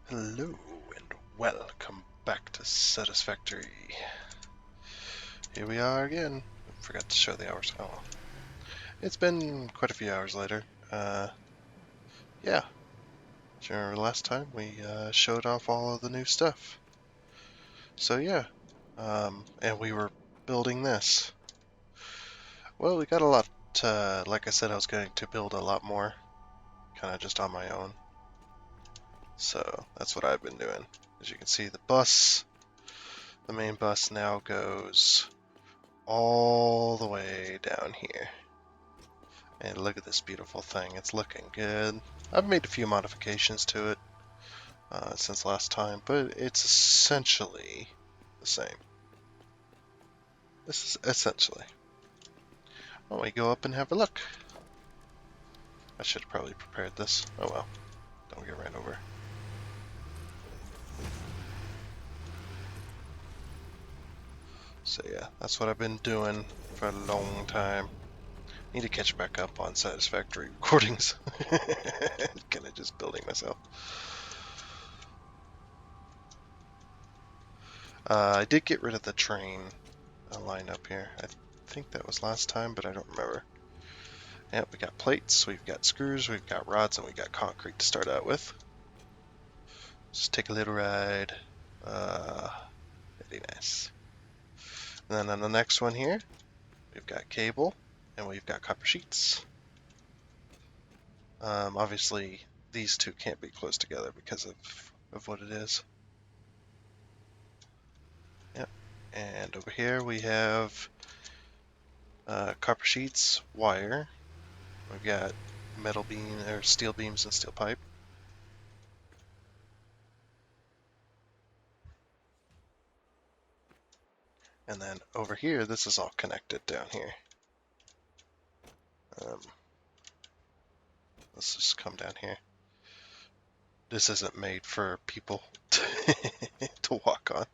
Hello and welcome back to Satisfactory. Here we are again. Forgot to show the hours. Oh well. It's been quite a few hours later. Yeah. Do you remember last time we showed off all of the new stuff? So yeah. And we were building this. Well, we got a lot. Like I said, I was going to build a lot more, kind of just on my own. So that's what I've been doing. As you can see, the main bus now goes all the way down here. And look at this beautiful thing. It's looking good. I've made a few modifications to it since last time, but it's essentially the same. This is essentially. Why don't we go up and have a look? I should have probably prepared this. Oh well. Don't get ran over. So yeah, that's what I've been doing for a long time. Need to catch back up on Satisfactory recordings. Kind of just building myself. I did get rid of the train line up here. I think that was last time, but I don't remember. Yep, we got plates, we've got screws, we've got rods, and we got concrete to start out with. Just take a little ride. Very nice. And then on the next one here, we've got cable, and we've got copper sheets. Obviously, these two can't be close together because of what it is. Yep. And over here we have copper sheets, wire. We've got metal beam or steel beams and steel pipe. And then over here, this is all connected down here. Let's just come down here. This isn't made for people to walk on.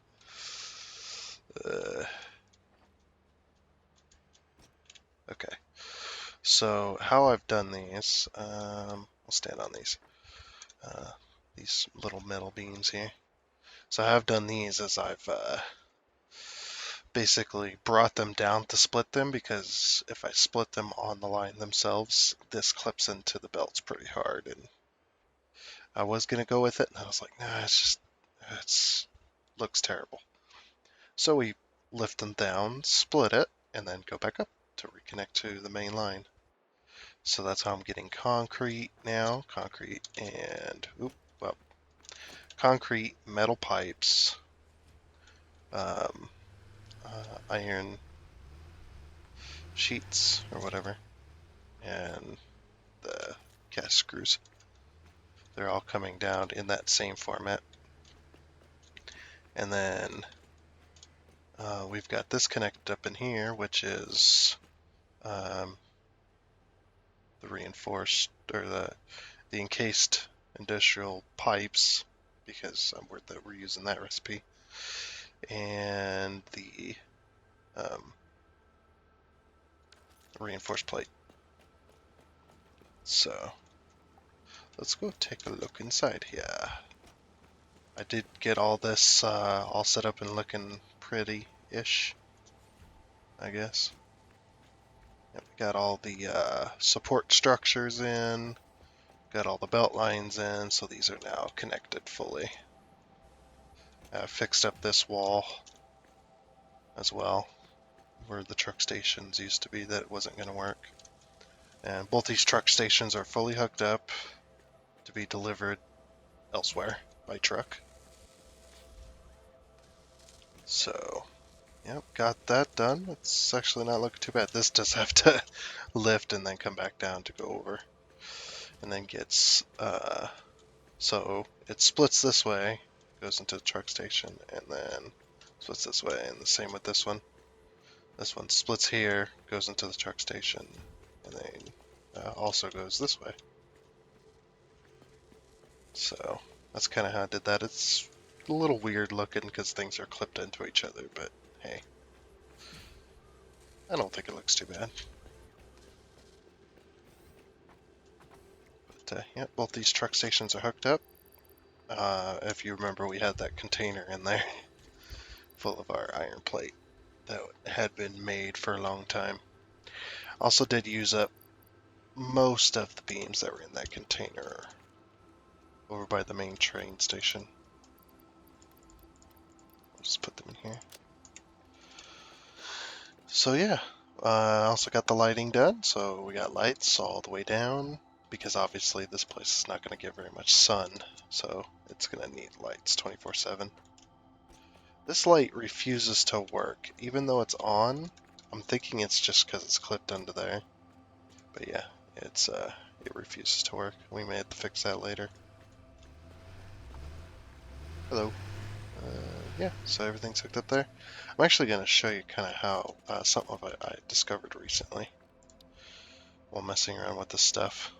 Okay. So how I've done these, I'll stand on these little metal beams here. So how I've done these is I've basically brought them down to split them, because if I split them on the line themselves, this clips into the belts pretty hard, and I was gonna go with it, and I was like, nah, it's looks terrible. So we lift them down, split it, and then go back up to reconnect to the main line. So that's how I'm getting concrete now. Concrete and, concrete, metal pipes, iron sheets or whatever, and the cast screws. They're all coming down in that same format. And then we've got this connected up in here, which is the reinforced, or the encased industrial pipes, because we're using that recipe, and the reinforced plate. So let's go take a look inside here. I did get all this all set up and looking pretty-ish, I guess. Yep, got all the support structures in, got all the belt lines in, so these are now connected fully. Fixed up this wall as well, where the truck stations used to be, that wasn't going to work. And both these truck stations are fully hooked up to be delivered elsewhere by truck. So, yep, got that done. It's actually not looking too bad. This does have to lift and then come back down to go over. And then gets, so it splits this way, goes into the truck station, and then splits this way, and the same with this one. This one splits here, goes into the truck station, and then also goes this way. So that's kind of how I did that. It's a little weird looking because things are clipped into each other, but hey, I don't think it looks too bad. But yeah, both these truck stations are hooked up. If you remember, we had that container in there full of our iron plate that had been made for a long time. Also did use up most of the beams that were in that container over by the main train station. I'll just put them in here. So yeah, also got the lighting done, so we got lights all the way down, because obviously this place is not going to get very much sun, so it's going to need lights 24/7. This light refuses to work, even though it's on. I'm thinking it's just because it's clipped under there. But yeah, it refuses to work. We may have to fix that later. Hello. Yeah, so everything's hooked up there. I'm actually going to show you kind of how something I discovered recently while messing around with this stuff.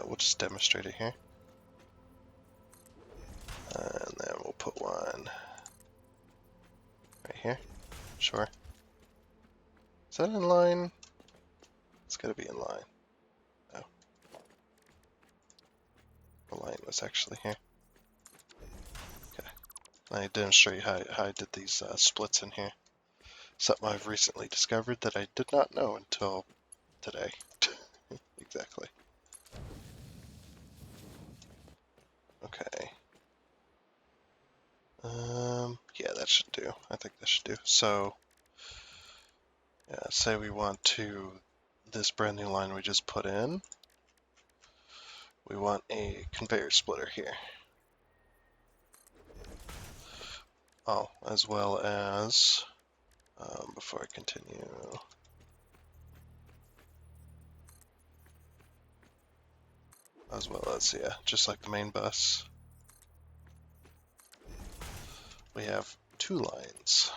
We'll just demonstrate it here. And then we'll put one right here. Sure. Is that in line? It's got to be in line. Oh. The line was actually here. Okay. I demonstrate how I did these splits in here. Something I've recently discovered that I did not know until today. Exactly. Okay. Yeah, that should do. I think that should do. So, yeah, say we want to, this brand new line we just put in, we want a conveyor splitter here. Oh, as well as, before I continue, as well as, yeah, just like the main bus, we have two lines.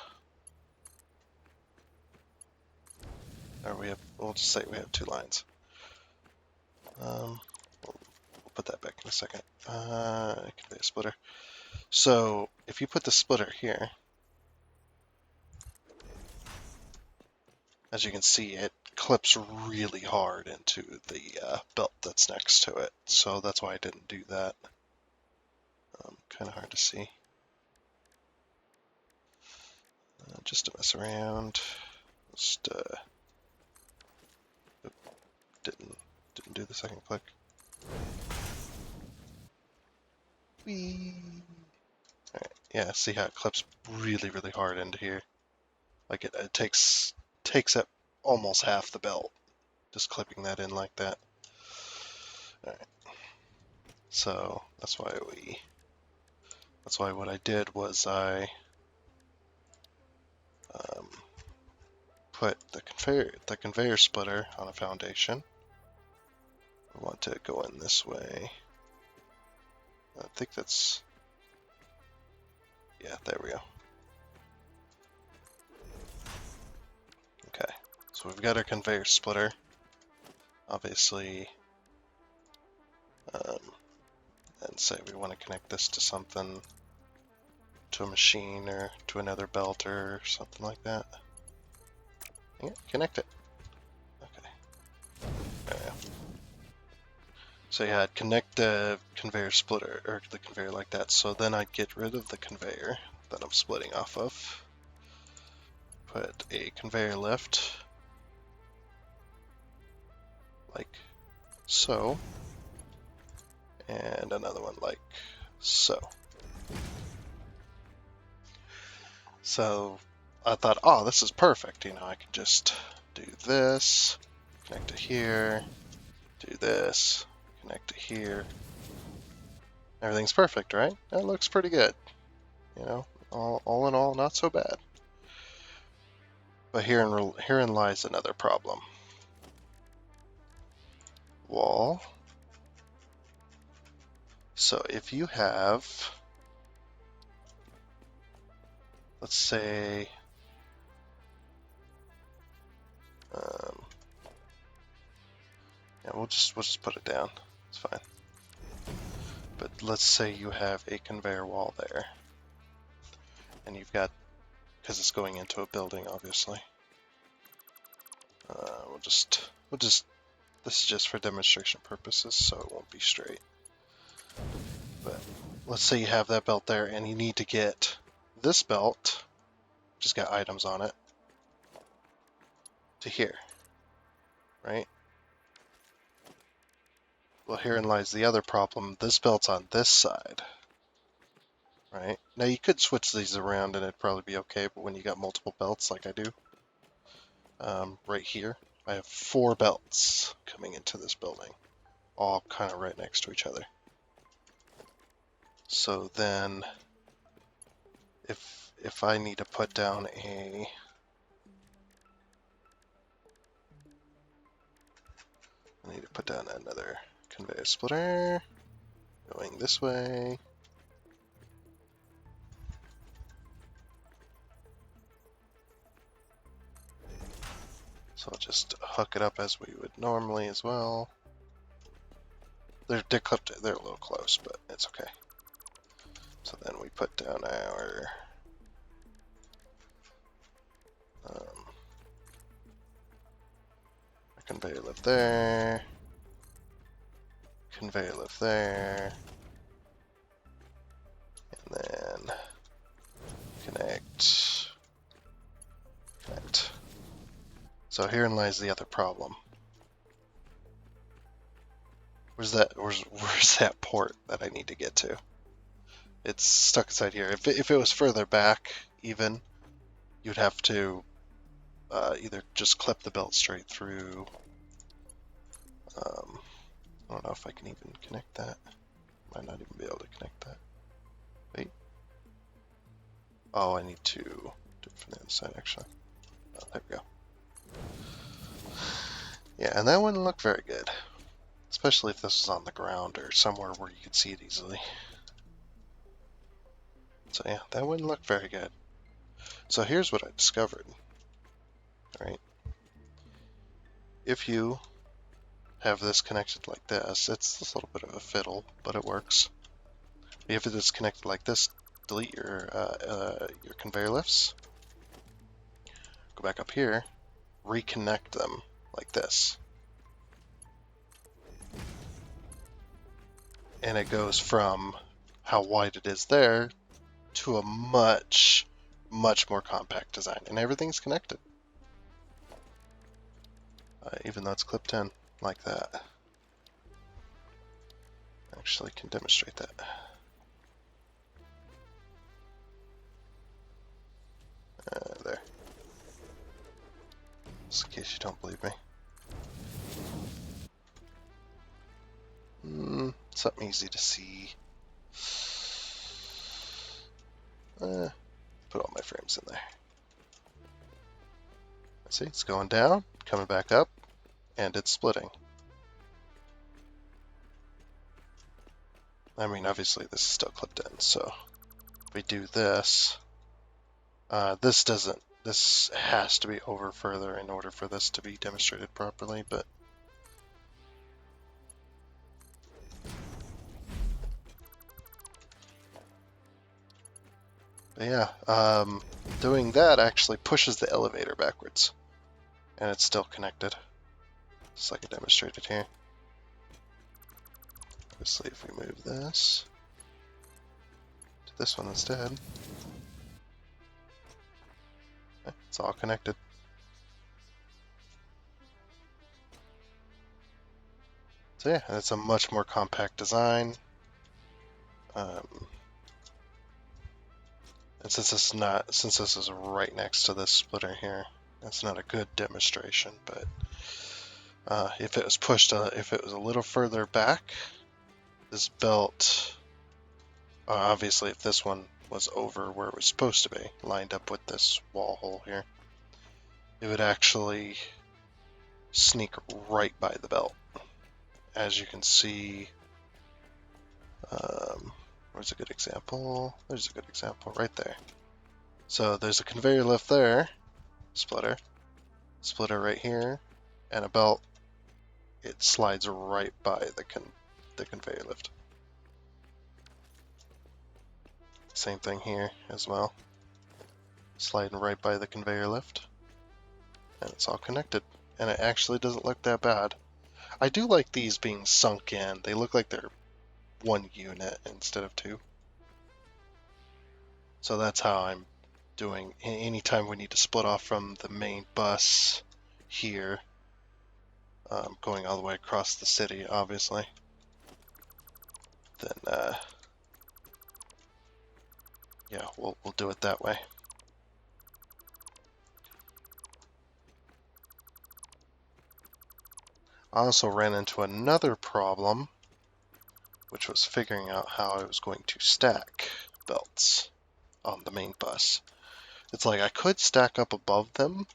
Or we'll just say we have two lines. We'll put that back in a second. Conveyor splitter. So if you put the splitter here, as you can see, it clips really hard into the belt that's next to it. So that's why I didn't do that. Kind of hard to see. Just to mess around. Just didn't do the second click. Whee! Alright, yeah, see how it clips really hard into here. Like it takes up almost half the belt, just clipping that in like that. Alright. So that's why what I did was I put the conveyor splitter on a foundation. We want to go in this way. I think that's, yeah, there we go. Okay, so we've got our conveyor splitter. Obviously, and say we want to connect this to something, to a machine or to another belt or something like that. Yeah, connect it. Okay. There we go. So yeah, I'd connect the conveyor splitter, or the conveyor like that, so then I'd get rid of the conveyor that I'm splitting off of. Put a conveyor lift, like so, and another one like so. So I thought, oh, this is perfect, you know, I can just do this, connect to here, do this, connect to here. Everything's perfect, right? That looks pretty good. You know, all in all, not so bad. But herein lies another problem. Wall. So if you have, let's say, yeah, we'll just put it down. It's fine. But let's say you have a conveyor wall there, and you've got, because it's going into a building, obviously. We'll just This is just for demonstration purposes, so it won't be straight. But let's say you have that belt there and you need to get this belt, just got items on it, to here, right? Well, herein lies the other problem. This belt's on this side, right? Now you could switch these around and it'd probably be okay, but when you got multiple belts like I do, right here, I have 4 belts coming into this building, all kind of right next to each other. So then, if I need to put down I need to put down another conveyor splitter going this way. So I'll just hook it up as we would normally as well. They're clipped, they're a little close, but it's okay. So then we put down our conveyor lift there, conveyor lift there, and then connect. So herein lies the other problem. Where's that port that I need to get to? It's stuck inside here. If it was further back, even, you'd have to either just clip the belt straight through. I don't know if I can even connect that. Might not even be able to connect that. Wait. Oh, I need to do it from the other side, actually. Oh, there we go. Yeah, and that wouldn't look very good. Especially if this was on the ground or somewhere where you could see it easily. So yeah, that wouldn't look very good. So here's what I discovered. Alright. If you have this connected like this, it's a little bit of a fiddle, but it works. If it is connected like this, delete your conveyor lifts. Go back up here, reconnect them like this. And it goes from how wide it is there to a much, much more compact design. And everything's connected. Even though it's clipped in like that. Actually can demonstrate that. There. Just in case you don't believe me. Something easy to see. Put all my frames in there. See, it's going down, coming back up, and it's splitting. I mean, obviously this is still clipped in, so if we do this, this has to be over further in order for this to be demonstrated properly, but yeah, doing that actually pushes the elevator backwards, and it's still connected, just like I demonstrated here. Obviously, if we move this to this one instead, it's all connected. So yeah, it's a much more compact design. And since this is right next to this splitter here, that's not a good demonstration. But if it was pushed, if it was a little further back, this belt, obviously, if this one was over where it was supposed to be, lined up with this wall hole here, it would actually sneak right by the belt. As you can see, where's a good example? There's a good example right there. So there's a conveyor lift there, splitter right here, and a belt. It slides right by the conveyor lift. Same thing here as well. Sliding right by the conveyor lift. And it's all connected. And it actually doesn't look that bad. I do like these being sunk in. They look like they're one unit instead of two. So that's how I'm doing. Anytime we need to split off from the main bus here, going all the way across the city, obviously, then yeah, we'll do it that way. I also ran into another problem, which was figuring out how I was going to stack belts on the main bus. It's like I could stack up above them,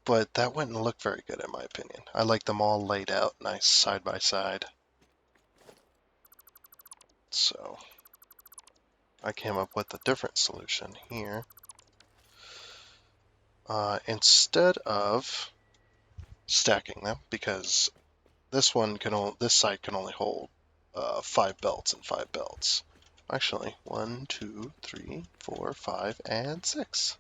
but that wouldn't look very good in my opinion. I like them all laid out nice side by side. So I came up with a different solution here. Instead of stacking them, because this site can only hold 5 belts and 5 belts. Actually, 1, 2, 3, 4, 5, and 6.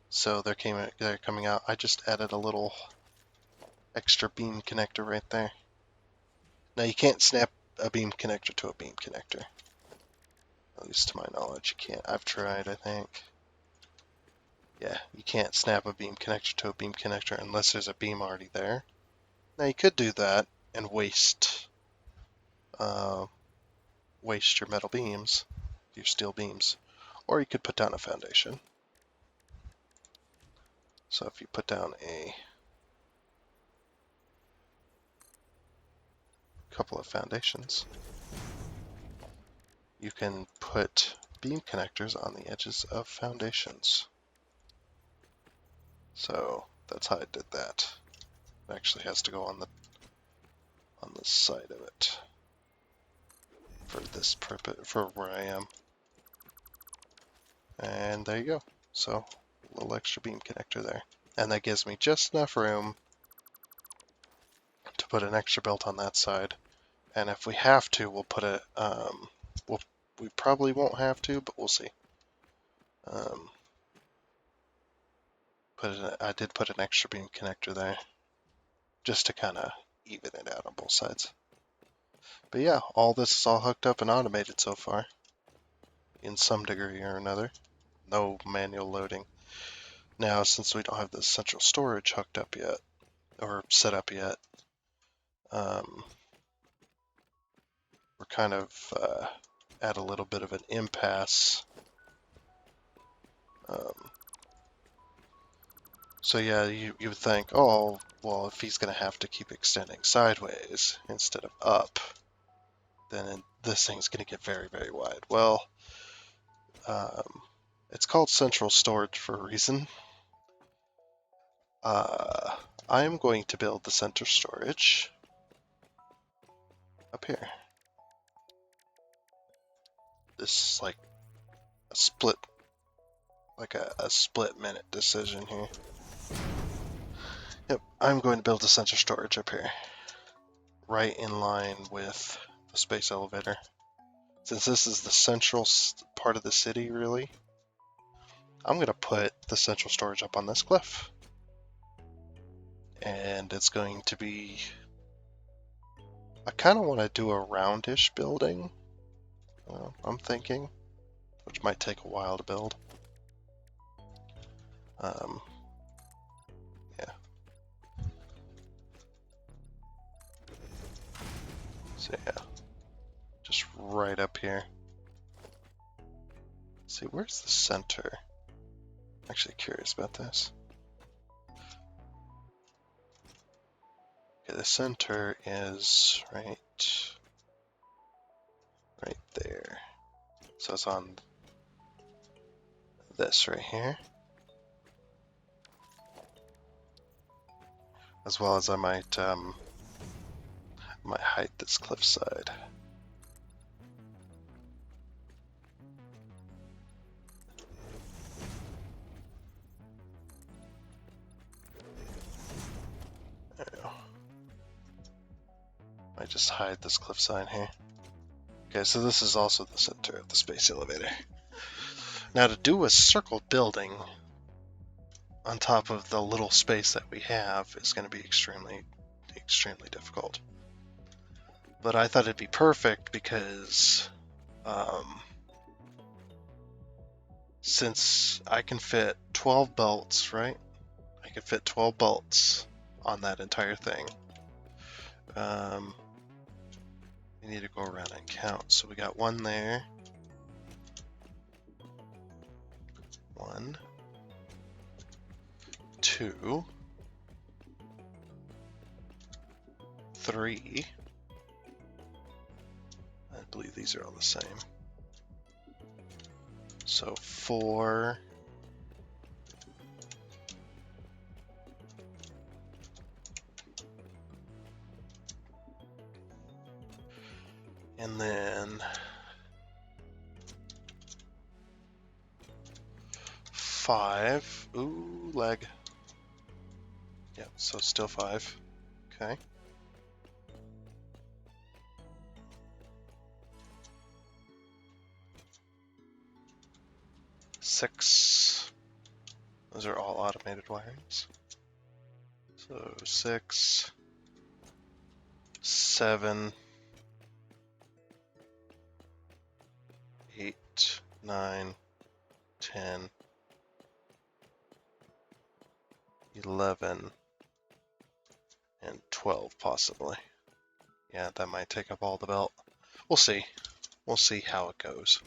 So they're coming out. I just added a little extra beam connector right there. Now you can't snap a beam connector to a beam connector. At least to my knowledge, you can't. I've tried, I think. Yeah, you can't snap a beam connector to a beam connector unless there's a beam already there. Now you could do that and waste your metal beams, your steel beams, or you could put down a foundation. So if you put down a couple of foundations, you can put beam connectors on the edges of foundations. So that's how I did that. It actually has to go on the side of it for this purpose, for where I am. And there you go. So a little extra beam connector there. And that gives me just enough room to put an extra belt on that side. And if we have to, we'll put it, we probably won't have to, but we'll see. I did put an extra beam connector there, just to kind of even it out on both sides. But yeah, all this is all hooked up and automated so far, in some degree or another. No manual loading. Now, since we don't have the central storage hooked up yet, or set up yet, we're kind of at a little bit of an impasse. So yeah, you would think, oh, well, if he's going to have to keep extending sideways instead of up, then this thing's going to get very, very wide. Well, it's called central storage for a reason. I am going to build the center storage up here. This is like a split, a split minute decision here. Yep, I'm going to build a center storage up here, right in line with the space elevator. Since this is the central part of the city, really, I'm going to put the central storage up on this cliff. And it's going to be... I kind of want to do a roundish building, I'm thinking, which might take a while to build. Yeah. So yeah, just right up here. Let's see, where's the center? I'm actually curious about this. Okay, the center is right there. So it's on this right here. As well as I might hide this cliffside. There we go. I just hide this cliffside here. Okay, so this is also the center of the space elevator. Now to do a circle building, on top of the little space that we have is going to be extremely, extremely difficult. But I thought it'd be perfect because since I can fit 12 belts, right? I can fit 12 belts on that entire thing. We need to go around and count. So we got one there. 1, 2, 3. I believe these are all the same. So 4. And then 5. Ooh, lag. Yep, so still 5. Okay. 6. Those are all automated wirings. So 6, 7, 8, 9, 10, 11, and 12 possibly. Yeah, that might take up all the belt. We'll see. We'll see how it goes.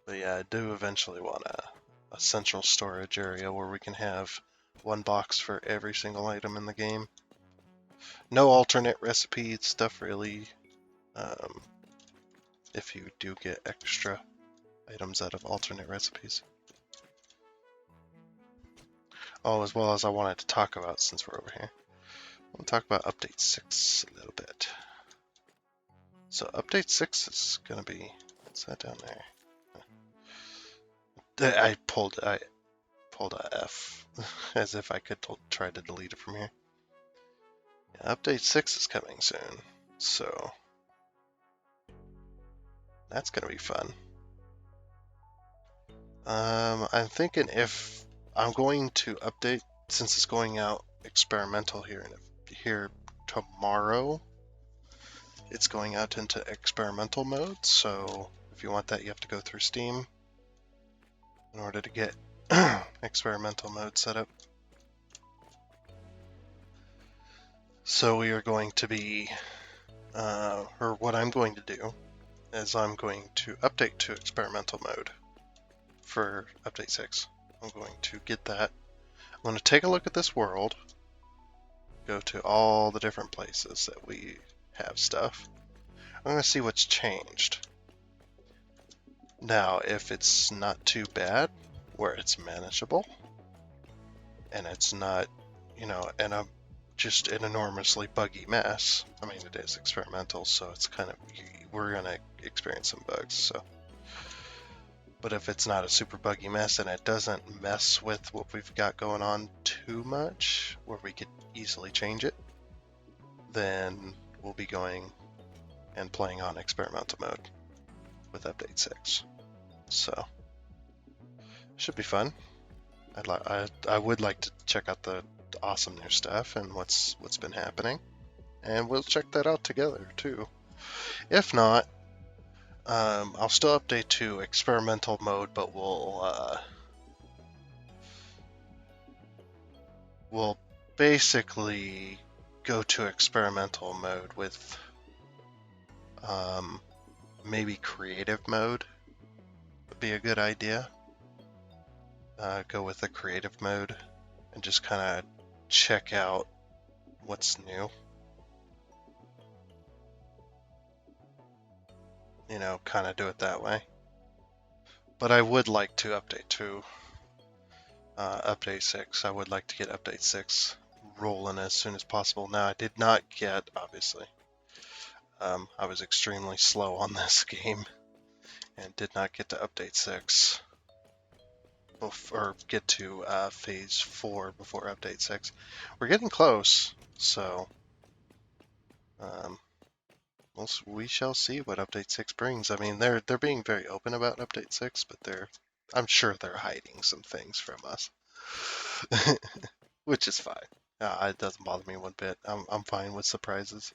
But yeah, I do eventually want a central storage area where we can have one box for every single item in the game. No alternate recipe stuff really. If you do get extra items out of alternate recipes. Oh, as well as I wanted to talk about, since we're over here, I want to talk about Update 6 a little bit. So Update 6 is going to be, what's that down there? I pulled a F, as if I could try to delete it from here. Yeah, Update 6 is coming soon, so that's going to be fun. I'm thinking if I'm going to update, since it's going out experimental here tomorrow, it's going out into experimental mode, so if you want that, you have to go through Steam in order to get experimental mode set up. So we are going to be, or what I'm going to do is I'm going to update to experimental mode for Update 6. I'm going to get that. I'm going to take a look at this world, go to all the different places that we have stuff. I'm going to see what's changed. Now, if it's not too bad, where it's manageable, and it's not, just an enormously buggy mess. I mean, it is experimental, so it's kind of, we're going to experience some bugs, so. But if it's not a super buggy mess and it doesn't mess with what we've got going on too much, where we could easily change it, then we'll be going and playing on experimental mode with Update 6. So, should be fun. I would like to check out the awesome new stuff and what's been happening, and we'll check that out together too. If not, I'll still update to experimental mode, but we'll basically go to experimental mode with maybe creative mode would be a good idea. Go with the creative mode and just kind of check out what's new. Kind of do it that way. But I would like to update to Update 6. I would like to get Update 6 rolling as soon as possible. Now, I did not get, obviously, I was extremely slow on this game and did not get to Update 6 or get to Phase 4 before Update 6. We're getting close, so we shall see what Update 6 brings. I mean, they're being very open about Update 6, but I'm sure they're hiding some things from us, which is fine. It doesn't bother me one bit. I'm fine with surprises,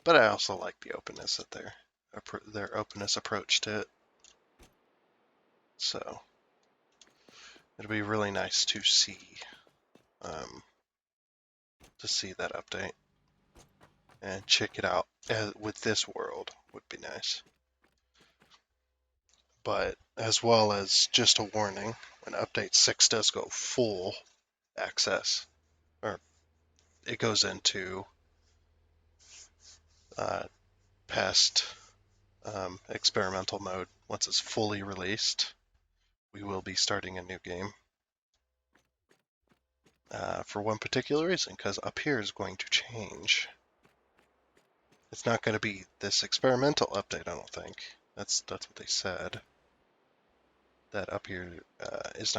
but I also like the openness that their openness approach to it. So it'll be really nice um, to see that update and check it out with this world would be nice. But as well as just a warning, when Update 6 does go full access, or it goes into past experimental mode, once it's fully released, we will be starting a new game. For one particular reason, because up here is going to change. It's not going to be this experimental update, I don't think. That's what they said. That up here is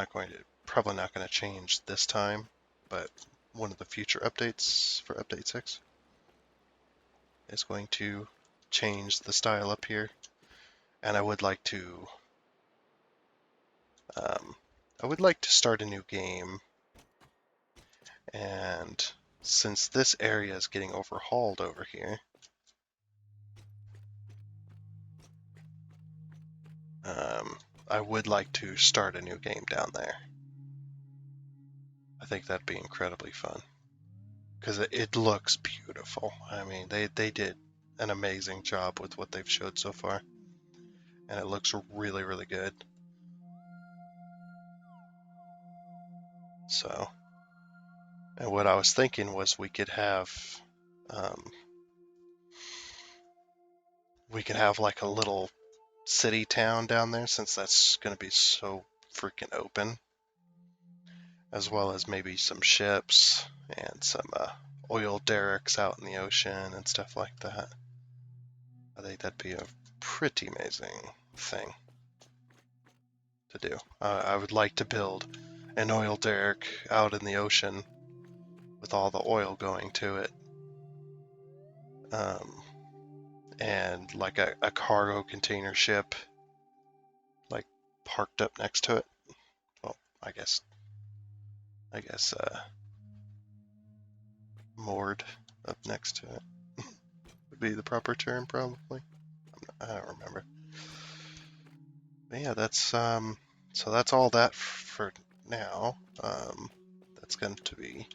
probably not going to change this time, but one of the future updates for Update 6 is going to change the style up here. And I would like to start a new game, and since this area is getting overhauled over here, I would like to start a new game down there. I think that'd be incredibly fun, because it looks beautiful. I mean, they did an amazing job with what they've showed so far, and it looks really, really good. So, and what I was thinking was we could have like a little city town down there, since that's going to be so freaking open, as well as maybe some ships and some oil derricks out in the ocean and stuff like that. I think that'd be a pretty amazing thing to do. I would like to build an oil derrick out in the ocean with all the oil going to it, and like a cargo container ship like parked up next to it. Well, I guess moored up next to it would be the proper term, probably. I don't remember. But yeah, that's so that's all that for now. That's going to be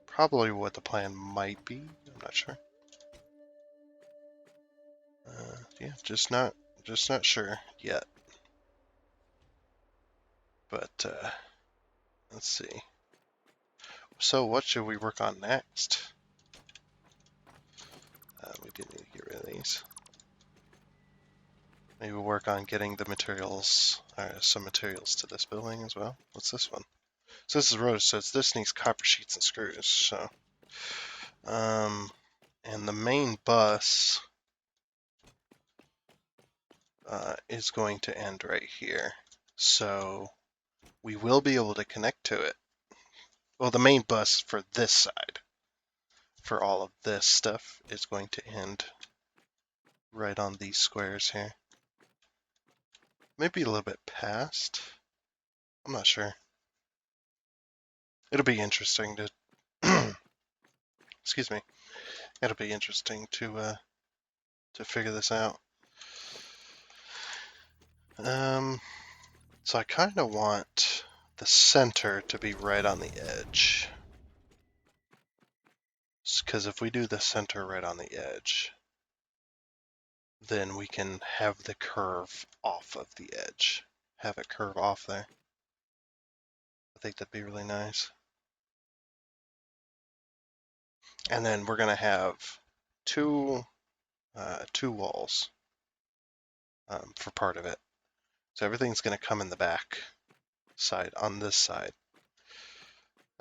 probably what the plan might be. I'm not sure. Yeah, just not sure yet. But let's see. So what should we work on next? We do need to get rid of these. Maybe we'll work on getting the materials, some materials to this building as well. What's this one? So this is road, so this needs copper sheets and screws. So, and the main bus is going to end right here. So we will be able to connect to it. Well, the main bus for this side, for all of this stuff, is going to end right on these squares here. Maybe a little bit past. I'm not sure. It'll be interesting to excuse me. It'll be interesting to figure this out. So I kind of want the center to be right on the edge. Because if we do the center right on the edge, then we can have the curve off of the edge. Have it curve off there. I think that'd be really nice. And then we're gonna have two walls for part of it. So everything's gonna come in the back side on this side,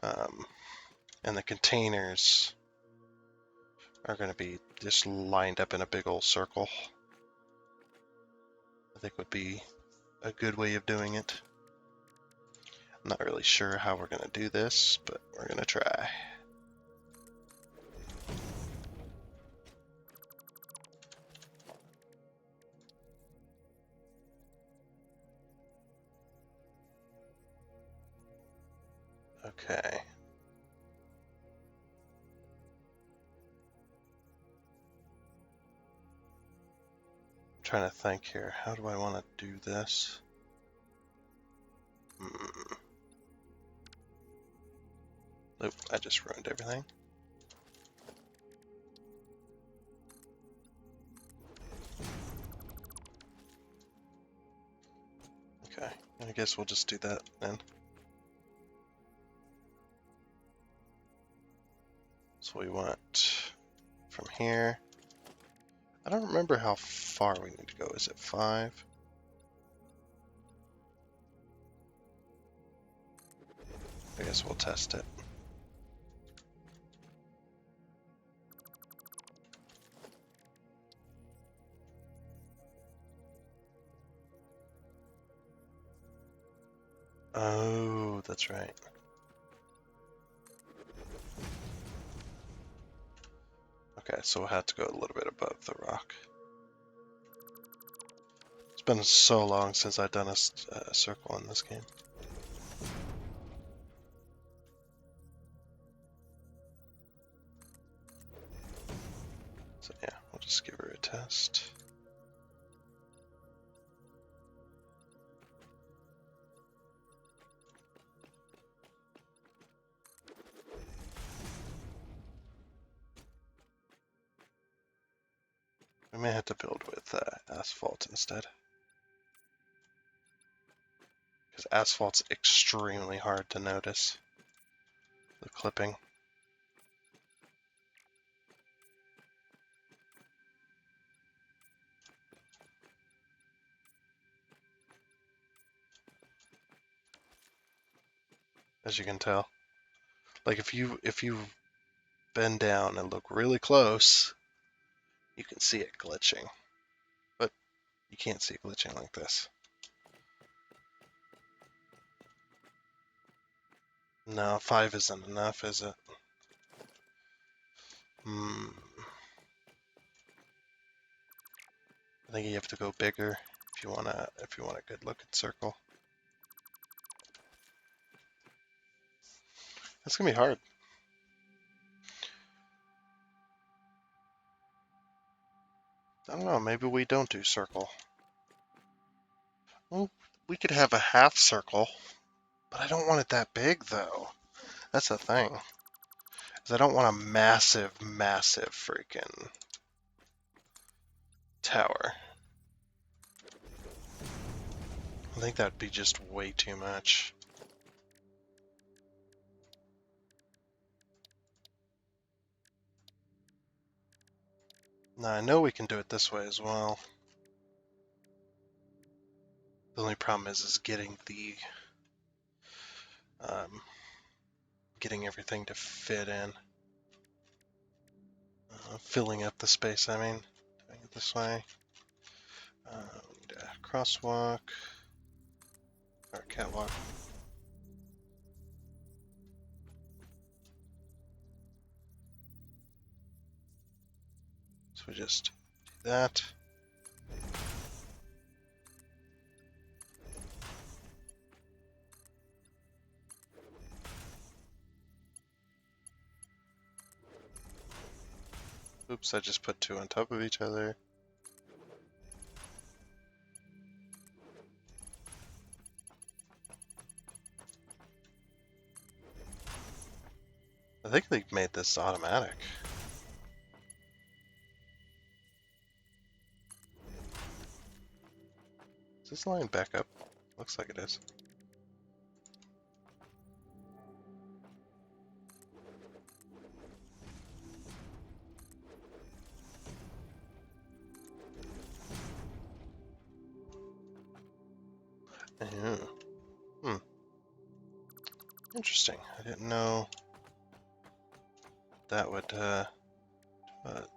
and the containers are gonna be just lined up in a big old circle. I think would be a good way of doing it. I'm not really sure how we're gonna do this, but we're gonna try. Okay. I'm trying to think here. How do I want to do this? Oop, I just ruined everything. Okay, I guess we'll just do that then. So we want from here. I don't remember how far we need to go. Is it 5? I guess we'll test it. Oh, that's right. Okay, so we'll have to go a little bit above the rock. It's been so long since I've done a circle in this game. So yeah, we'll just give her a test. We may have to build with asphalt instead. Because asphalt's extremely hard to notice. The clipping. As you can tell. Like if you bend down and look really close, you can see it glitching. But you can't see it glitching like this. No, 5 isn't enough, is it? I think you have to go bigger if you want a good looking circle. That's gonna be hard. I don't know, maybe we don't do circle. Well, we could have a half circle, but I don't want it that big though. That's the thing. Is I don't want a massive, massive freaking tower. I think that'd be just way too much. Now I know we can do it this way as well. The only problem is getting the getting everything to fit in. Filling up the space, I mean. Doing it this way. We need a crosswalk. Or a catwalk. So we just do that. Oops, I just put 2 on top of each other. I think they made this automatic. Is this line back up? Looks like it is. Interesting. I didn't know that would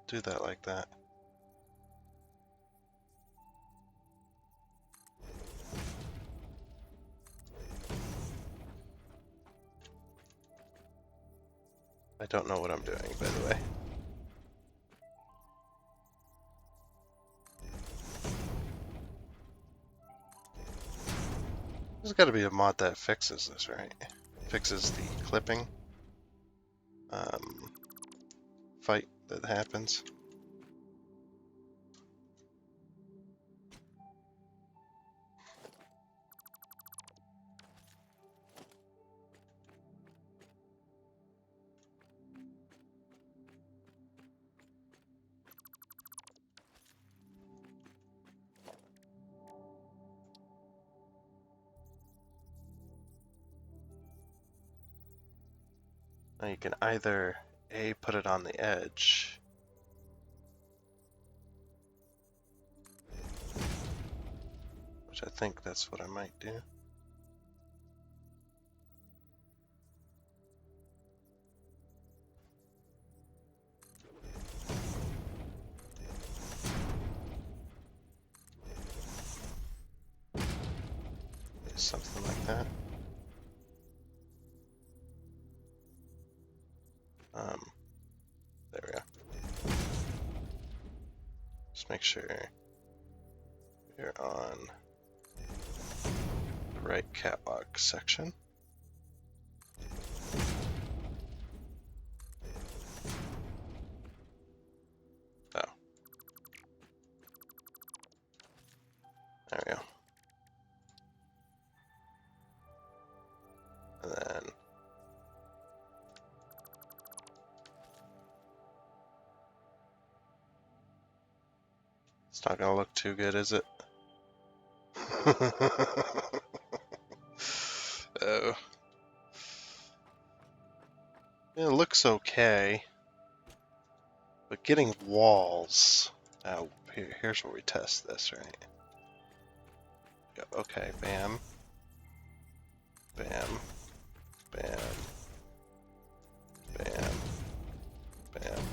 do that like that. I don't know what I'm doing, by the way. There's got to be a mod that fixes this, right? fixes the clipping fight that happens. Now you can either A, put it on the edge, which I think that's what I might do. Something like that. There we go. Just make sure you're on the right catwalk section. Oh. There we go. And then it's not gonna look too good, is it? Oh. It looks okay. But getting walls. Now, here's where we test this, right? Okay, bam. Bam. Bam. Bam. Bam.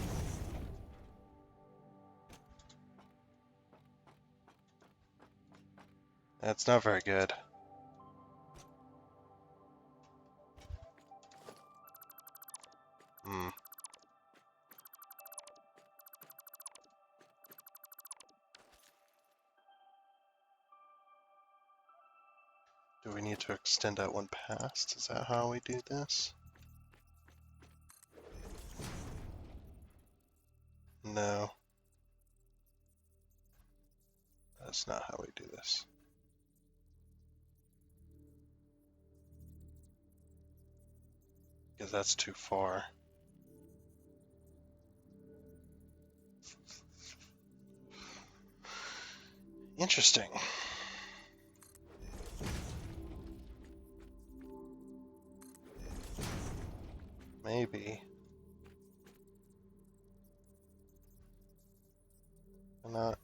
That's not very good. Hmm. Do we need to extend out one past? Is that how we do this? No. That's not how we do this. Because that's too far. Interesting. Maybe. Why not?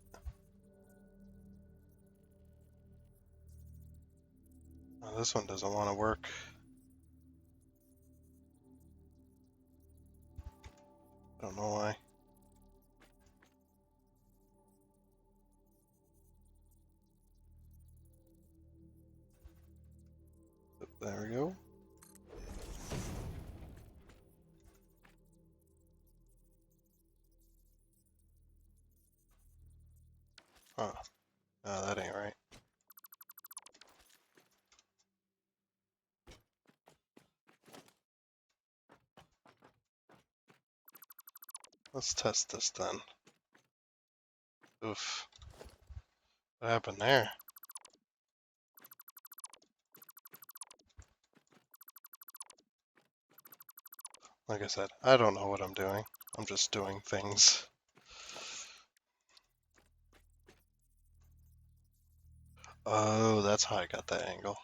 Oh, this one doesn't want to work. Don't know why. But there we go. Huh. No, that ain't right. Let's test this then. Oof. What happened there? Like I said, I don't know what I'm doing. I'm just doing things. Oh, that's how I got that angle.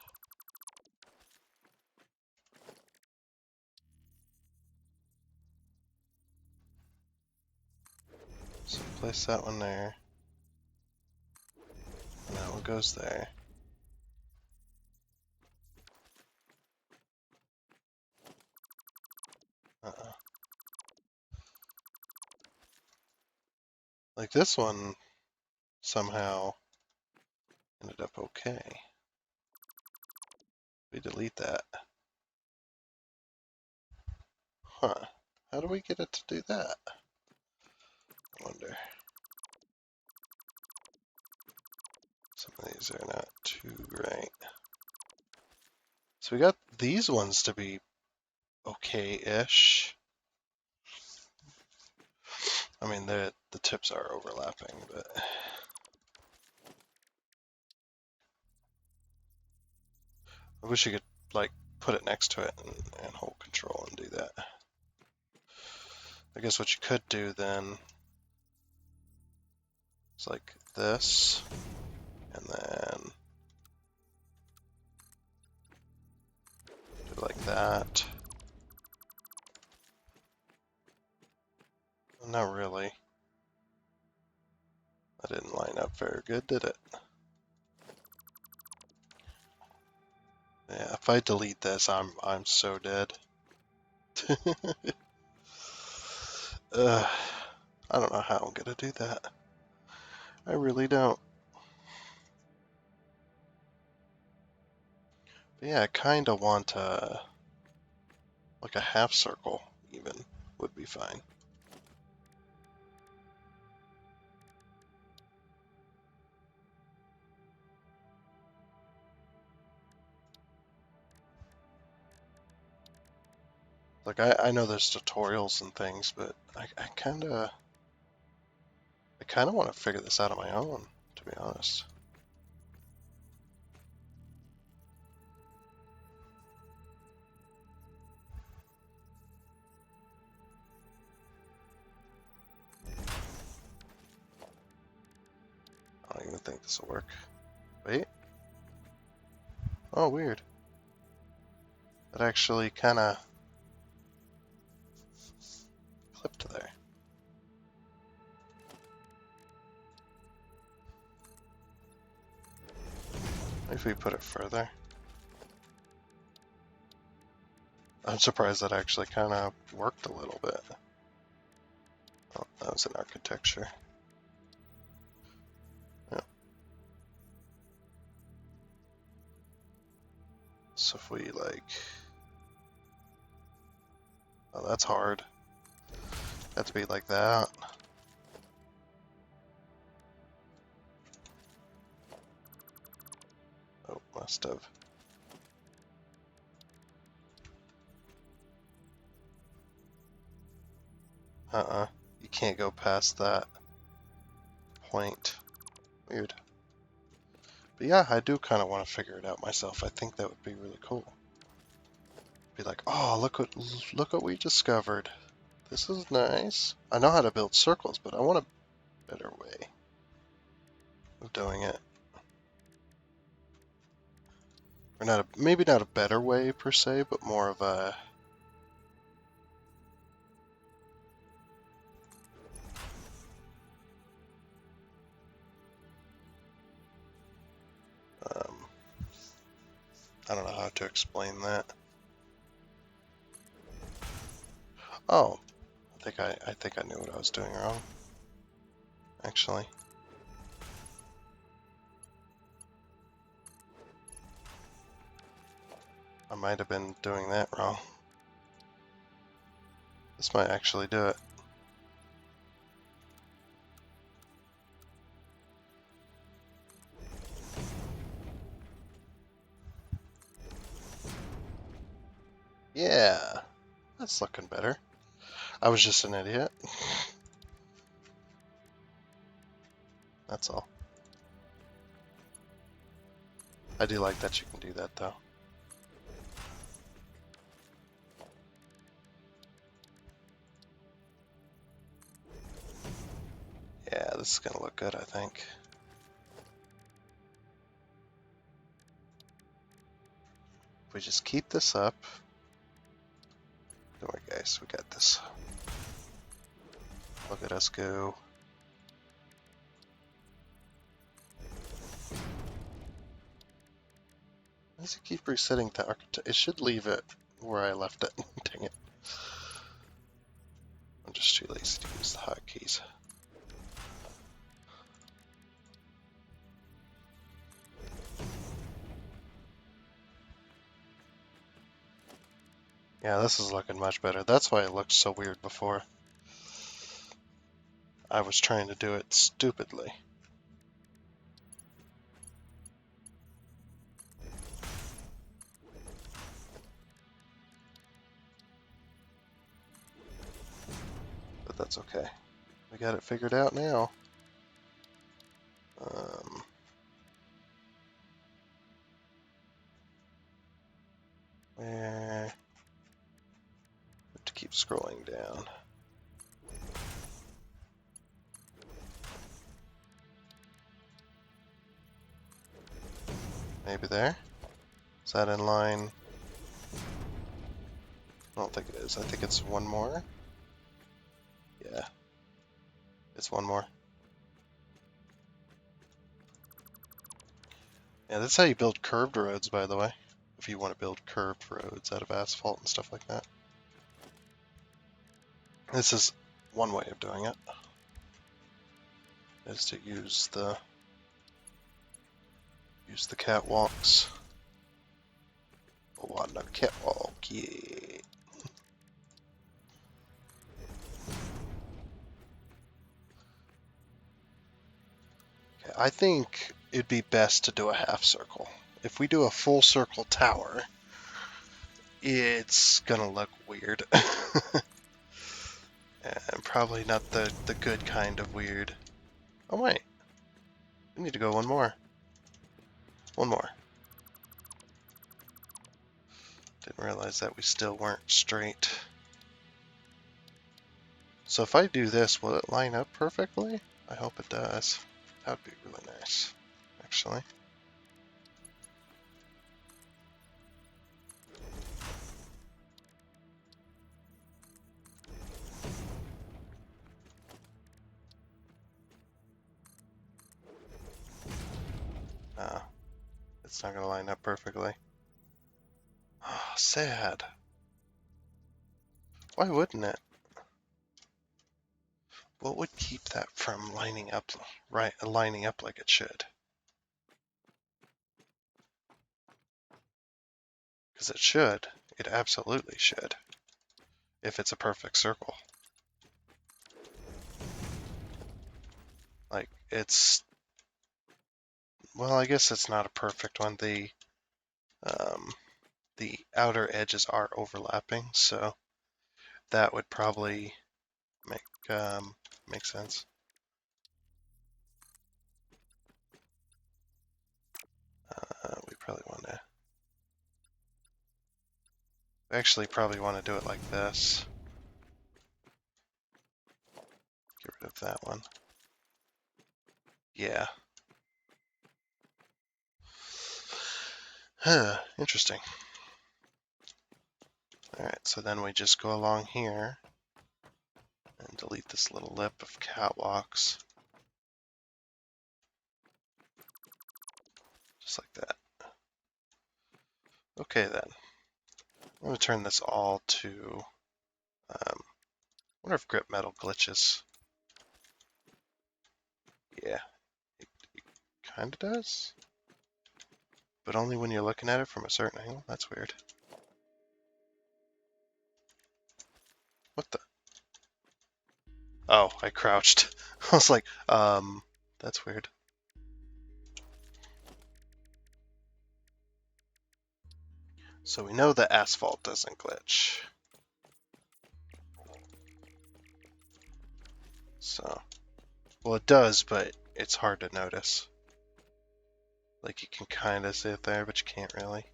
So place that one there. And that one goes there. Uh-uh. Like this one somehow ended up okay. We delete that. Huh. How do we get it to do that? I wonder. Some of these are not too great. So we got these ones to be okay-ish. I mean, the tips are overlapping, but I wish you could like put it next to it and hold control and do that. I guess what you could do then is like this, and then do it like that. Not really. That didn't line up very good, did it? Yeah, if I delete this, I'm so dead. I don't know how I'm gonna do that. I really don't. But yeah, I kind of want like a half circle even would be fine. Like I know there's tutorials and things, but I kind of want to figure this out on my own, to be honest. I don't even think this will work. Wait. Oh, weird. It actually kind of clipped there. Maybe if we put it further. I'm surprised that actually kind of worked a little bit. Oh, that was in architecture. Yeah. So if we like... Oh, that's hard. Had to be like that. Oh, must have. You can't go past that point. Weird. But yeah, I do kind of want to figure it out myself. I think that would be really cool. Be like, oh, look what we discovered. This is nice. I know how to build circles, but I want a better way of doing it. Or not maybe not a better way per se, but more of a I don't know how to explain that. Oh, I think I knew what I was doing wrong. Actually. I might have been doing that wrong. This might actually do it. Yeah, that's looking better. I was just an idiot. That's all. I do like that you can do that though. Yeah, this is gonna look good, I think. If we just keep this up. Don't worry guys, we got this. Look at us go. Why does it keep resetting to architect? It should leave it where I left it. Dang it. I'm just too lazy to use the hotkeys. Yeah, this is looking much better. That's why it looked so weird before. I was trying to do it stupidly. That's okay. We got it figured out now. Um, where... have to keep scrolling down. Maybe there? Is that in line? I don't think it is. I think it's one more. Yeah. It's one more. Yeah, that's how you build curved roads, by the way. If you want to build curved roads out of asphalt and stuff like that. This is one way of doing it. Is to use the catwalks. Oh, on the catwalk, yeah. Okay, I think it'd be best to do a half circle. If we do a full circle tower, it's gonna look weird. And probably not the good kind of weird. Oh wait, we need to go one more. One more. Didn't realize that we still weren't straight. So if I do this, will it line up perfectly? I hope it does. That would be really nice, actually. No, it's not going to line up perfectly. Oh, sad. Why wouldn't it? What would keep that from lining up right, lining up like it should? Because it should. It absolutely should. If it's a perfect circle. Like, it's... Well, I guess it's not a perfect one. The outer edges are overlapping, so that would probably make sense. We probably want to... We actually probably want to do it like this. Get rid of that one. Yeah. Huh, interesting. Alright, so then we just go along here and delete this little lip of catwalks. Just like that. Okay then. I'm going to turn this all to... I wonder if grip metal glitches. Yeah, it kind of does. But only when you're looking at it from a certain angle. That's weird. What the? Oh, I crouched. I was like, that's weird. So we know the asphalt doesn't glitch. So, well, it does, but it's hard to notice. Like, you can kind of see it there, but you can't really.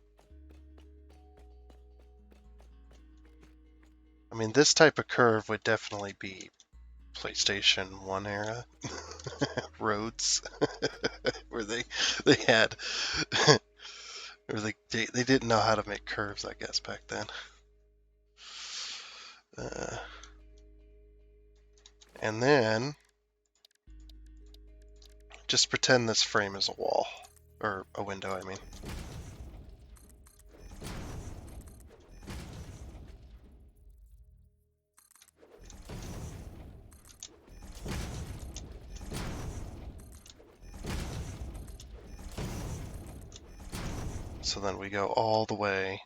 I mean, this type of curve would definitely be PlayStation 1 era roads, where they had, or they didn't know how to make curves, I guess, back then. And then, just pretend this frame is a wall, or a window, I mean. So then we go all the way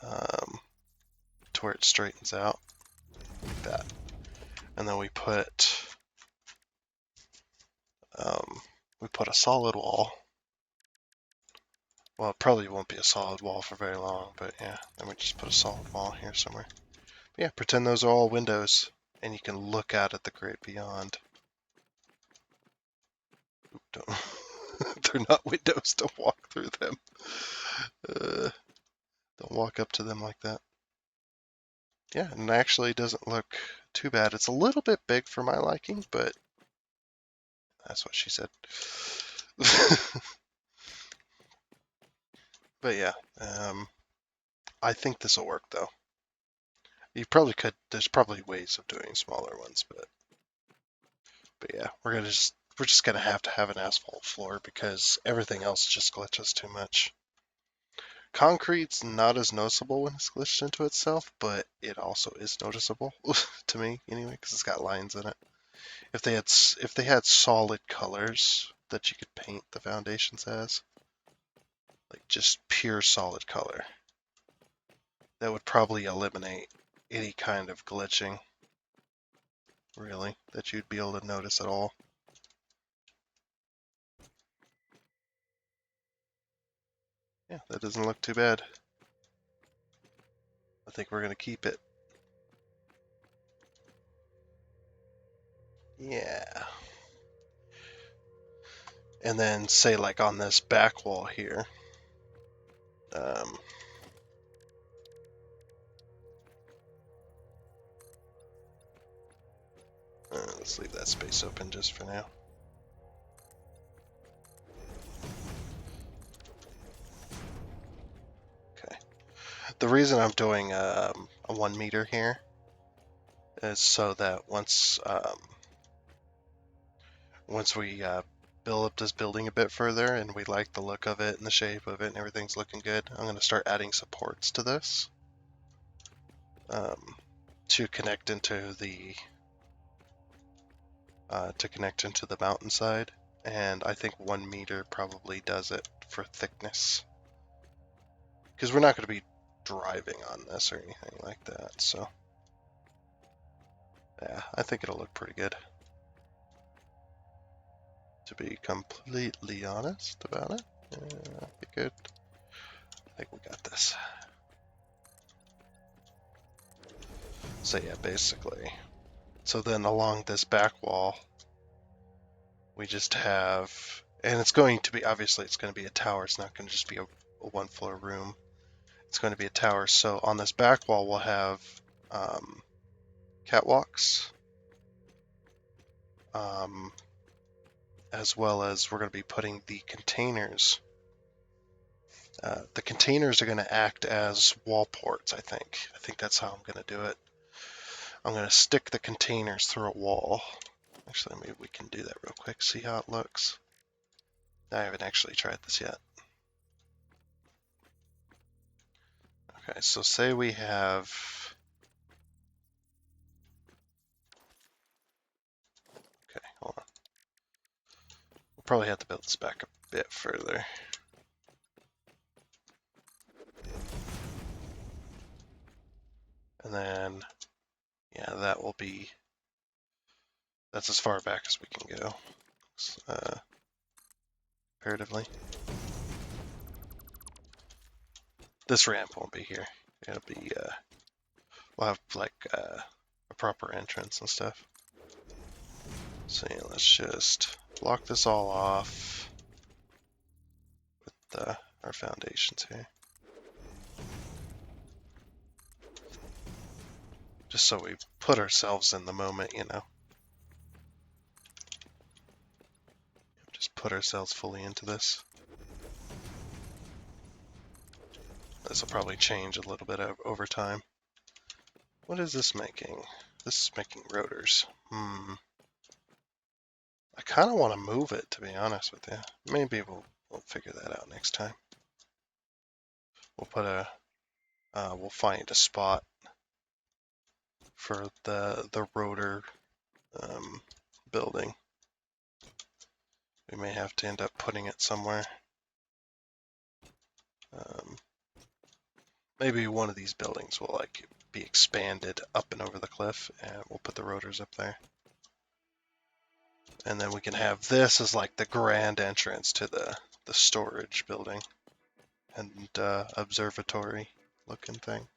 to where it straightens out, like that. And then we put a solid wall. Well, it probably won't be a solid wall for very long, but yeah, then we just put a solid wall here somewhere. Yeah, pretend those are all windows, and you can look out at the great beyond. Don't, they're not windows, don't walk through them. Don't walk up to them like that. Yeah, and it actually doesn't look too bad. It's a little bit big for my liking, but that's what she said. But yeah, I think this will work though. You probably could. There's probably ways of doing smaller ones, but yeah, we're just gonna have to have an asphalt floor because everything else just glitches too much. Concrete's not as noticeable when it's glitched into itself, but it also is noticeable to me anyway because it's got lines in it. If they had solid colors that you could paint the foundations as, like just pure solid color, that would probably eliminate any kind of glitching, really, that you'd be able to notice at all. Yeah, that doesn't look too bad. I think we're gonna keep it. Yeah. And then say like on this back wall here, um, let's leave that space open just for now. Okay. The reason I'm doing a 1 meter here is so that once we build up this building a bit further and we like the look of it and the shape of it and everything's looking good, I'm going to start adding supports to this to connect into the mountainside. And I think 1 meter probably does it for thickness because we're not going to be driving on this or anything like that. So yeah, I think it'll look pretty good. To be completely honest about it, yeah, be good. I think we got this. So yeah, basically. So then along this back wall, we just have, and it's going to be, obviously it's going to be a tower. It's not going to just be a 1-floor room. It's going to be a tower. So on this back wall, we'll have catwalks, as well as we're going to be putting the containers. The containers are going to act as wall ports, I think. I think that's how I'm going to do it. I'm going to stick the containers through a wall. Actually, maybe we can do that real quick, see how it looks. I haven't actually tried this yet. Okay, so say we have... Okay, hold on. We'll probably have to build this back a bit further. And then, yeah, that will be... That's as far back as we can go, comparatively. This ramp won't be here. It'll be, we'll have like a proper entrance and stuff. So yeah, let's just block this all off with our foundations here. Just so we put ourselves in the moment, you know. Just put ourselves fully into this. This will probably change a little bit over time. What is this making? This is making rotors. I kind of want to move it, to be honest with you. Maybe we'll figure that out next time. We'll put we'll find a spot for the rotor building. We may have to end up putting it somewhere. Maybe one of these buildings will like be expanded up and over the cliff, and we'll put the rotors up there. And then we can have this as like the grand entrance to the storage building and observatory looking thing.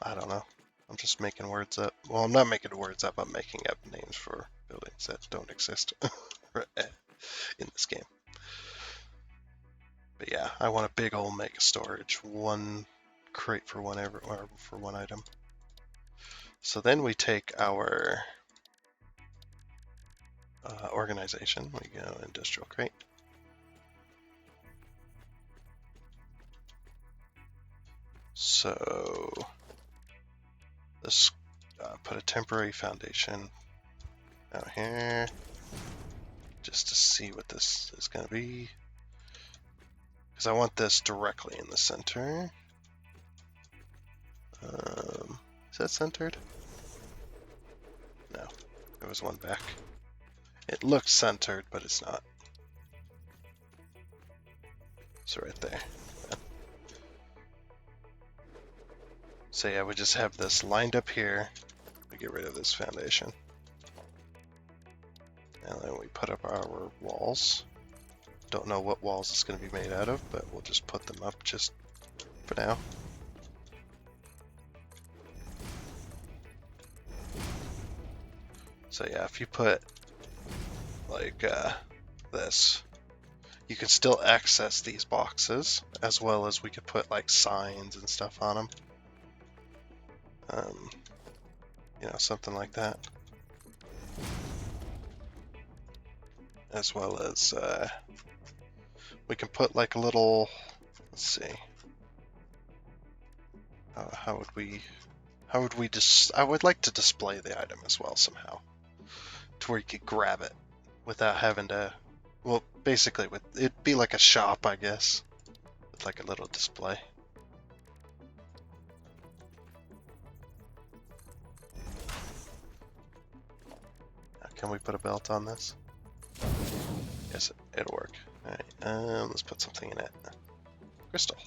I don't know. I'm just making words up. Well, I'm not making words up. I'm making up names for buildings that don't exist in this game. But yeah, I want a big old mega storage, one crate for one item. So then we take our organization. We go industrial crate. So let's put a temporary foundation out here just to see what this is going to be. Because I want this directly in the center. Is that centered? No, there was one back. It looks centered, but it's not. So right there. So yeah, we just have this lined up here. We get rid of this foundation. And then we put up our walls. Don't know what walls it's going to be made out of, but we'll just put them up just for now. So yeah, if you put like this, you can still access these boxes, as well as we could put like signs and stuff on them. You know, something like that. As well as we can put like a little, let's see, how would we just, I would like to display the item as well somehow, to where you could grab it without having to, well, basically it'd be like a shop, I guess, with like a little display. Can we put a belt on this? Yes, it'll work. Alright, let's put something in it. Crystal.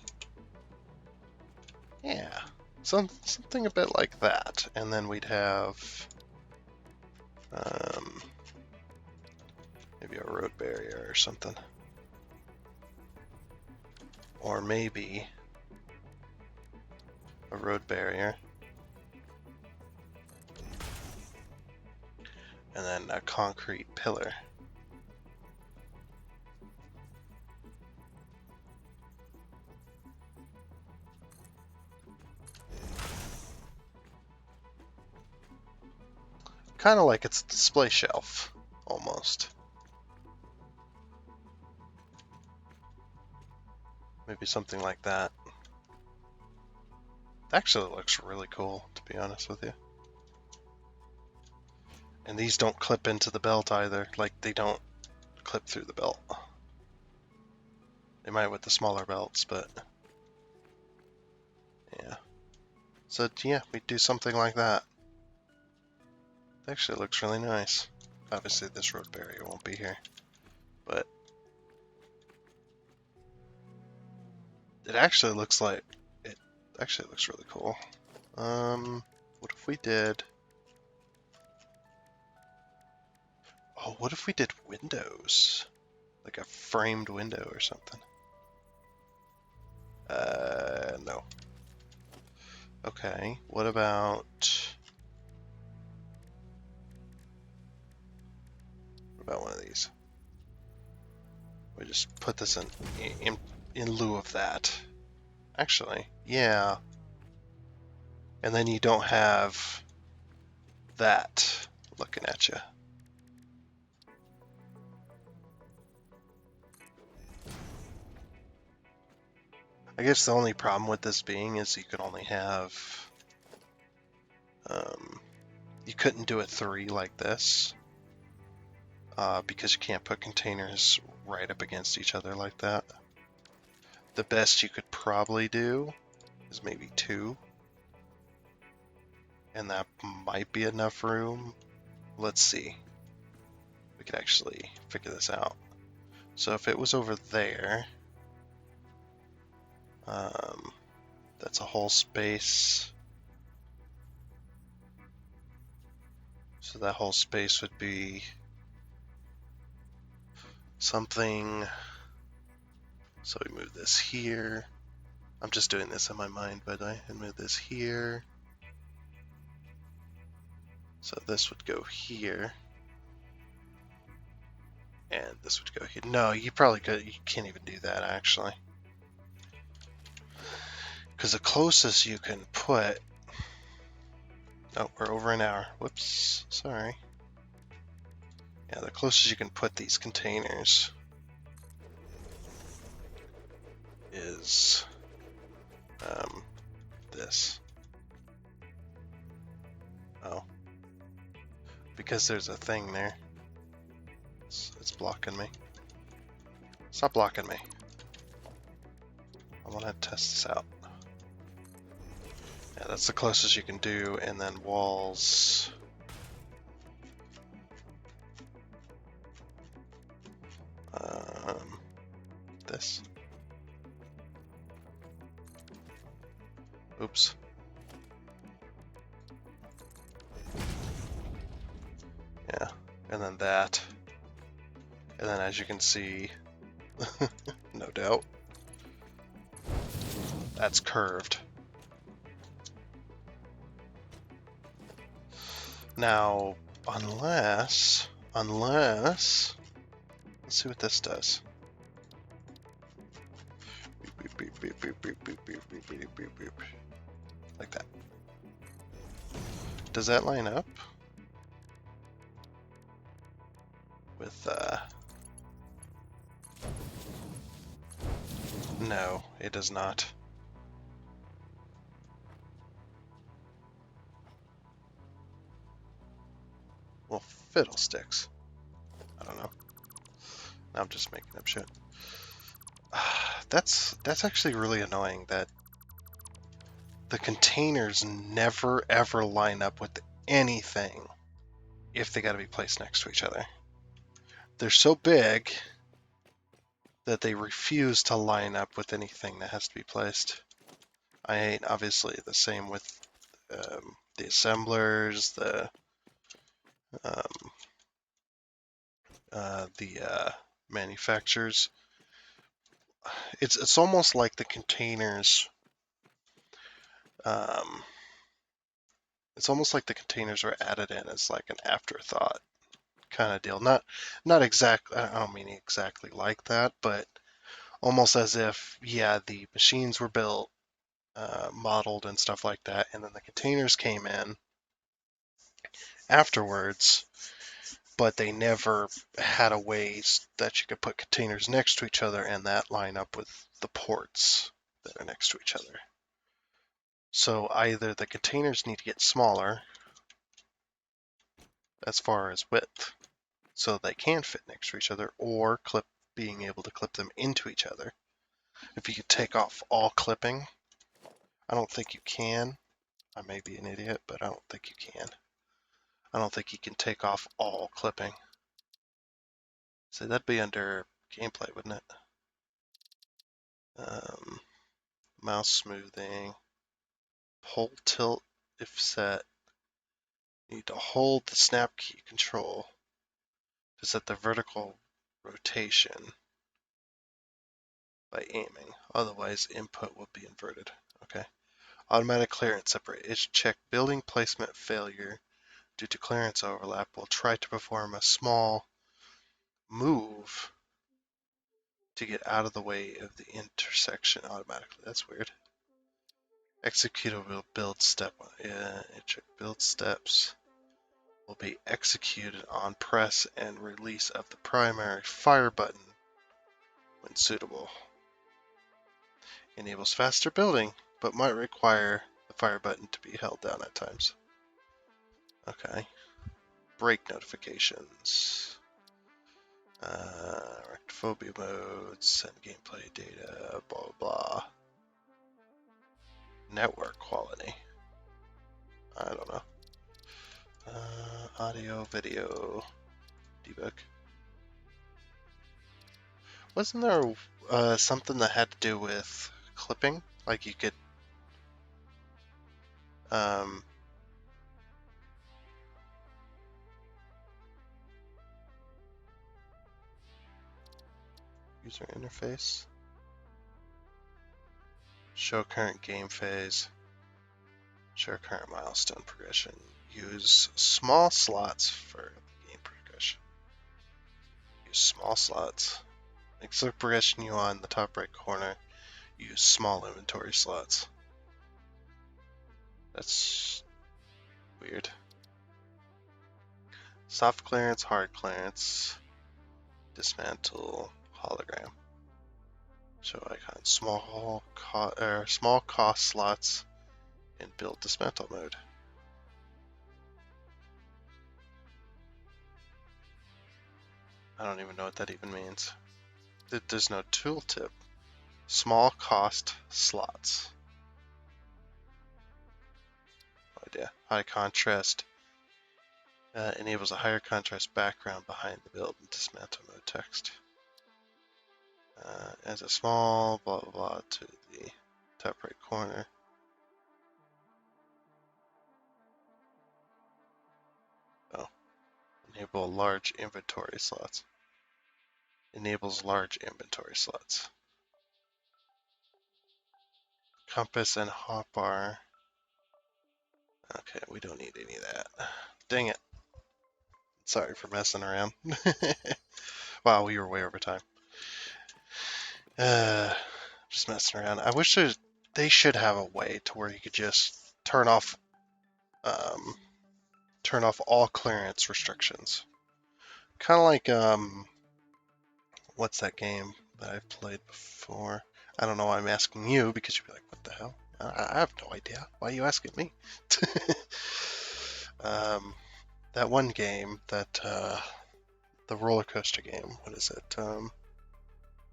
Yeah, something a bit like that. And then we'd have maybe a road barrier or something. Or maybe a road barrier. And then a concrete pillar. Kind of like it's a display shelf, almost. Maybe something like that. It actually looks really cool, to be honest with you. And these don't clip into the belt either. Like, they don't clip through the belt. They might with the smaller belts, but yeah. So yeah, we do something like that. It actually looks really nice. Obviously this road barrier won't be here, but it actually looks like, it actually looks really cool. What if we did, oh, what if we did windows? Like a framed window or something. No. Okay, what about one of these? We just put this in lieu of that. Actually, yeah. And then you don't have that looking at you. I guess the only problem with this being is you could only have, you couldn't do a 3 like this, because you can't put containers right up against each other like that. The best you could probably do is maybe 2, and that might be enough room. Let's see. We could actually figure this out. So if it was over there, that's a whole space. So that whole space would be something. So we move this here. I'm just doing this in my mind, by the way. And move this here. So this would go here. And this would go here. No, you probably could. You can't even do that, actually. Because the closest you can put... Oh, we're over an hour. Whoops. Sorry. Yeah, the closest you can put these containers is this. Oh. Because there's a thing there. It's blocking me. Stop blocking me. I want to test this out. Yeah, that's the closest you can do, and then walls. This. Oops. Yeah, and then that. And then as you can see, no doubt, that's curved. Now, unless, let's see what this does. Beep, beep, beep, beep, beep, beep, beep, beep, beep, beep, beep. Like that. Does that line up with, no, it does not. Well, fiddlesticks. I don't know. I'm just making up shit. That's actually really annoying that the containers never ever line up with anything if they gotta be placed next to each other. They're so big that they refuse to line up with anything that has to be placed. I hate, obviously, the same with the assemblers, the manufacturers. It's almost like the containers. It's almost like the containers are added in as like an afterthought kind of deal. Not exactly. I don't mean exactly like that, but almost as if, yeah, the machines were built, modeled and stuff like that, and then the containers came in afterwards, but they never had a way that you could put containers next to each other and that line up with the ports that are next to each other. So either the containers need to get smaller as far as width so they can fit next to each other, or being able to clip them into each other. If you could take off all clipping, I don't think you can. I may be an idiot, but I don't think you can. I don't think you can take off all clipping. So that'd be under gameplay, wouldn't it? Mouse smoothing, pull tilt if set. You need to hold the snap key control to set the vertical rotation by aiming. Otherwise, input will be inverted. Okay. Automatic clearance separate. It's check building placement failure due to clearance overlap. We'll try to perform a small move to get out of the way of the intersection automatically. That's weird. Executable build step. Yeah, check build steps will be executed on press and release of the primary fire button when suitable. Enables faster building, but might require the fire button to be held down at times. Okay. Break notifications. Rectophobia modes, send gameplay data, blah blah blah. Network quality. I don't know. Audio, video, debug. Wasn't there something that had to do with clipping? Like you could user interface, show current game phase, show current milestone progression. use small slots for the game progression. Use small slots. Makes the progression you on the top right corner. Use small inventory slots. That's weird. Soft clearance, hard clearance, dismantle, hologram. Show icon, small cost slots, and build dismantle mode. I don't even know what that even means. There's no tooltip. Small cost slots. No idea. High contrast enables a higher contrast background behind the build and dismantle mode text. Adds a small blah blah blah to the top right corner. Oh, enable large inventory slots. Enables large inventory slots. Compass and hotbar. Okay, we don't need any of that. Dang it. Sorry for messing around. Wow, we were way over time. Just messing around. I wish they should have a way to where you could just turn off all clearance restrictions. Kind of like what's that game that I've played before? I don't know why I'm asking you, because you'd be like, what the hell? I have no idea. Why are you asking me? That one game, that the roller coaster game. What is it?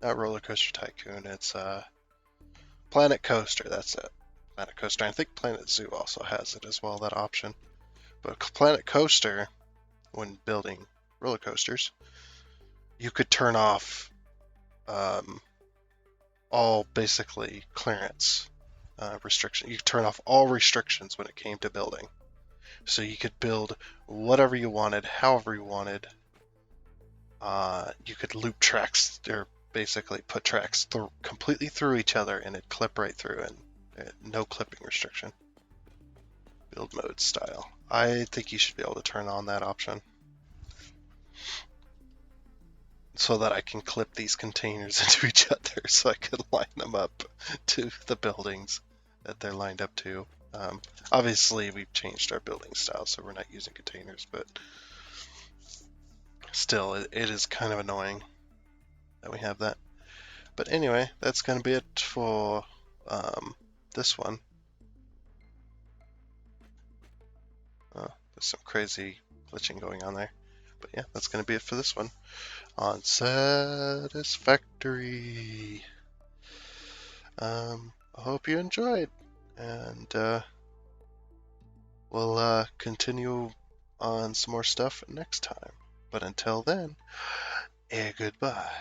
Not Roller Coaster Tycoon. It's Planet Coaster. That's it. Planet Coaster. I think Planet Zoo also has it as well, that option. But Planet Coaster, when building roller coasters, you could turn off all basically clearance restriction. You could turn off all restrictions when it came to building. So you could build whatever you wanted, however you wanted. You could loop tracks, or basically put tracks completely through each other, and it'd clip right through, and no clipping restriction. Build mode style. I think you should be able to turn on that option, so that I can clip these containers into each other, so I could line them up to the buildings that they're lined up to. Obviously, we've changed our building style, so we're not using containers, but still, it is kind of annoying that we have that. But anyway, that's going to be it for this one. There's some crazy glitching going on there. But yeah, that's going to be it for this one on Satisfactory. I hope you enjoyed, and we'll continue on some more stuff next time. But until then, goodbye.